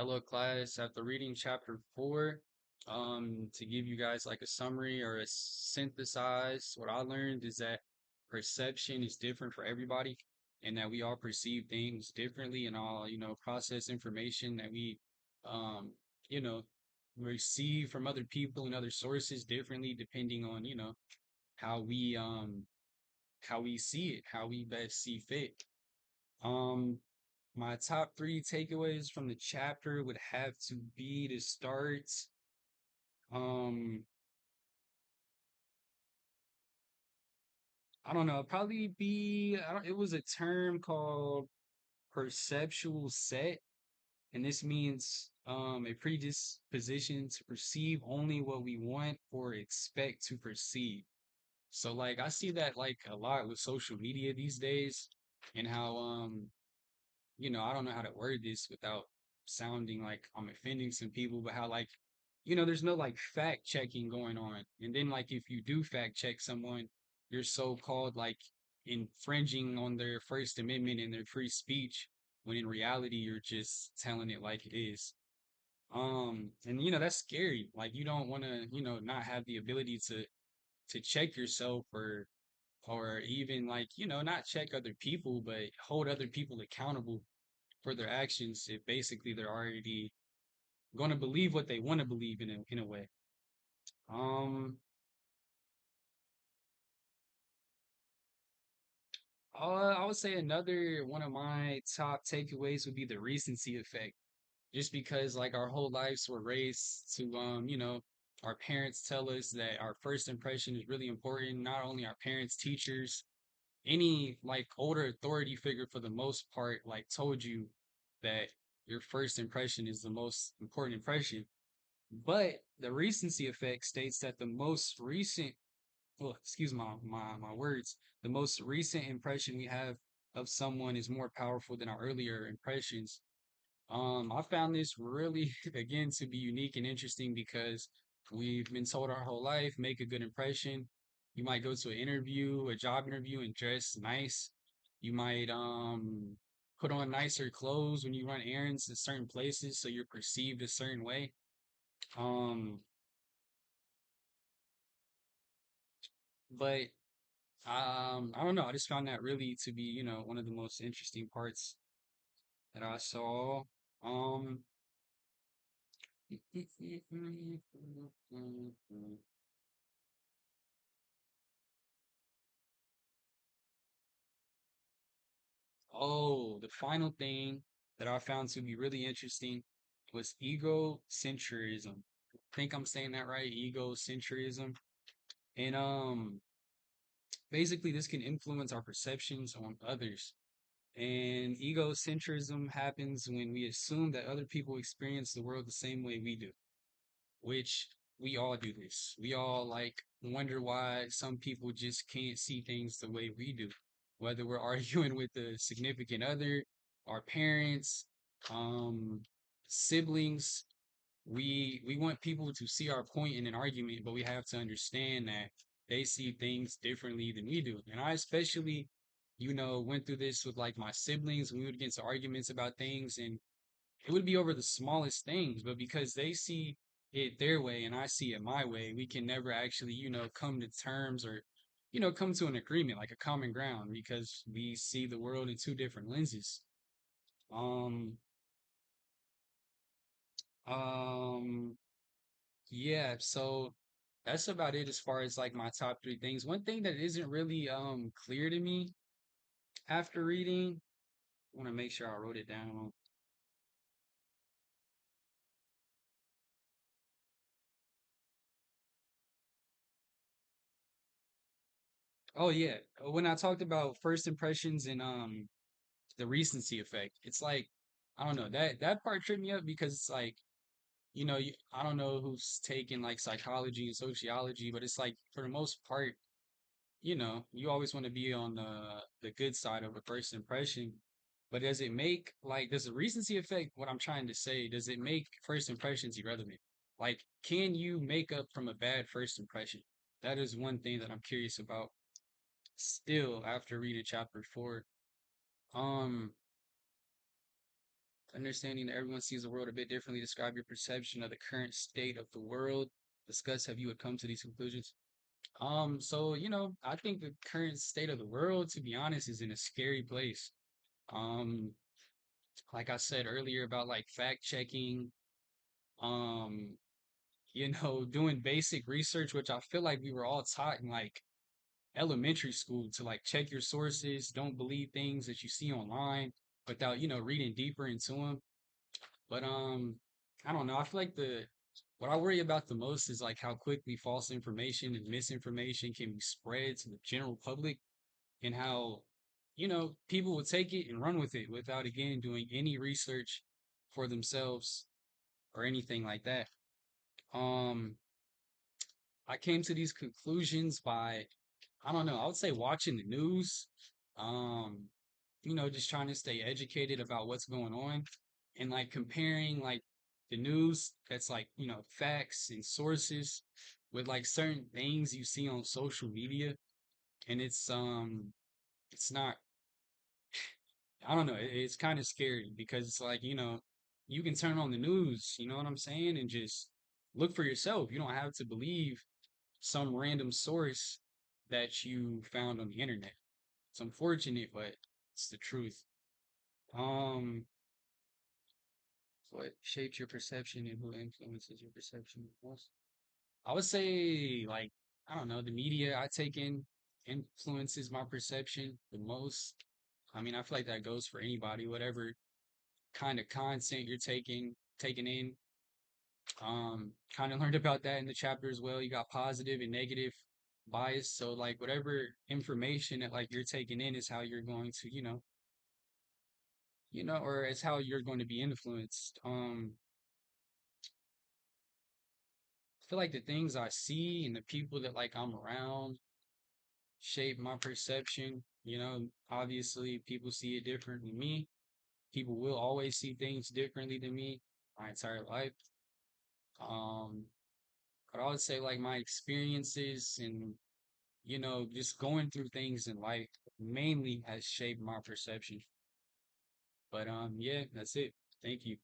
Hello, class. After reading chapter four, to give you guys like a summary or a synthesize, what I learned is that perception is different for everybody, and that we all perceive things differently, and all process information that we, um, you know, receive from other people and other sources differently, depending on how we how we see it, how we best see fit. Um, my top three takeaways from the chapter would have to be to start. Um, I don't know, probably be. I don't, it was a term called perceptual set, and this means a predisposition to perceive only what we want or expect to perceive. So like I see that like a lot with social media these days, and how I don't know how to word this without sounding like I'm offending some people, but how like, there's no like fact checking going on. And then like if you do fact check someone, you're so called like infringing on their First Amendment and their free speech, when in reality you're just telling it like it is. And that's scary. Like you don't want to, not have the ability to check yourself or even like, not check other people, but hold other people accountable for their actions if basically they're already going to believe what they want to believe in a way. Um, I would say another one of my top takeaways would be the recency effect. Just because like our whole lives were raised to our parents tell us that our first impression is really important. Not only our parents, teachers, any like older authority figure for the most part, like told you that your first impression is the most important impression. But the recency effect states that the most recent, well, excuse my words, the most recent impression we have of someone is more powerful than our earlier impressions. I found this really, again, to be unique and interesting because we've been told our whole life, make a good impression. You might go to an interview, a job interview, and dress nice. You might put on nicer clothes when you run errands in certain places, so you're perceived a certain way. Um, but I don't know. I just found that really to be, one of the most interesting parts that I saw. Um, oh, the final thing that I found to be really interesting was egocentrism. I think I'm saying that right, egocentrism. And basically this can influence our perceptions on others. And egocentrism happens when we assume that other people experience the world the same way we do, which we all do this. We all like wonder why some people just can't see things the way we do, whether we're arguing with a significant other, our parents, um, siblings. We want people to see our point in an argument, but we have to understand that they see things differently than we do. And I especially, went through this with like my siblings. We would get into arguments about things, and it would be over the smallest things, but because they see it their way and I see it my way, we can never actually, come to terms or, come to an agreement, like a common ground, because we see the world in two different lenses. Um, um, yeah, so that's about it as far as like my top three things. One thing that isn't really clear to me after reading, I want to make sure I wrote it down. Oh yeah, when I talked about first impressions and the recency effect. It's like I don't know, that part tripped me up because it's like I don't know who's taking like psychology and sociology, but it's like for the most part, you always want to be on the good side of a first impression. But does it make like does the recency affect what I'm trying to say? Does it make first impressions irrelevant? Like, can you make up from a bad first impression? That is one thing that I'm curious about still after reading chapter four. Um, Understanding that everyone sees the world a bit differently. Describe your perception of the current state of the world. Discuss how you would come to these conclusions. So I think the current state of the world, to be honest, is in a scary place. Um, like I said earlier about like fact checking, um, doing basic research, which I feel like we were all taught in like elementary school to like check your sources, don't believe things that you see online without, reading deeper into them. But I don't know. I feel like the what I worry about the most is like how quickly false information and misinformation can be spread to the general public and how, people would take it and run with it without again doing any research for themselves or anything like that. Um, I came to these conclusions by, I don't know, I would say watching the news, um, just trying to stay educated about what's going on and like comparing like the news that's like, facts and sources with like certain things you see on social media. And it's not, I don't know, it's kind of scary because it's like, you can turn on the news, you know what I'm saying? And just look for yourself. You don't have to believe some random source that you found on the internet. It's unfortunate, but it's the truth. Um, what shaped your perception and who influences your perception most? I would say, like, I don't know, the media I take in influences my perception the most. I mean, I feel like that goes for anybody, whatever kind of content you're taking in. Kind of learned about that in the chapter as well. You got positive and negative bias. So like whatever information that like you're taking in is how you're going to, or it's how you're going to be influenced. I feel like the things I see and the people that like I'm around shape my perception. Obviously people see it different than me. People will always see things differently than me my entire life. Um, but I would say like my experiences and just going through things in life mainly has shaped my perception. But yeah, that's it. Thank you.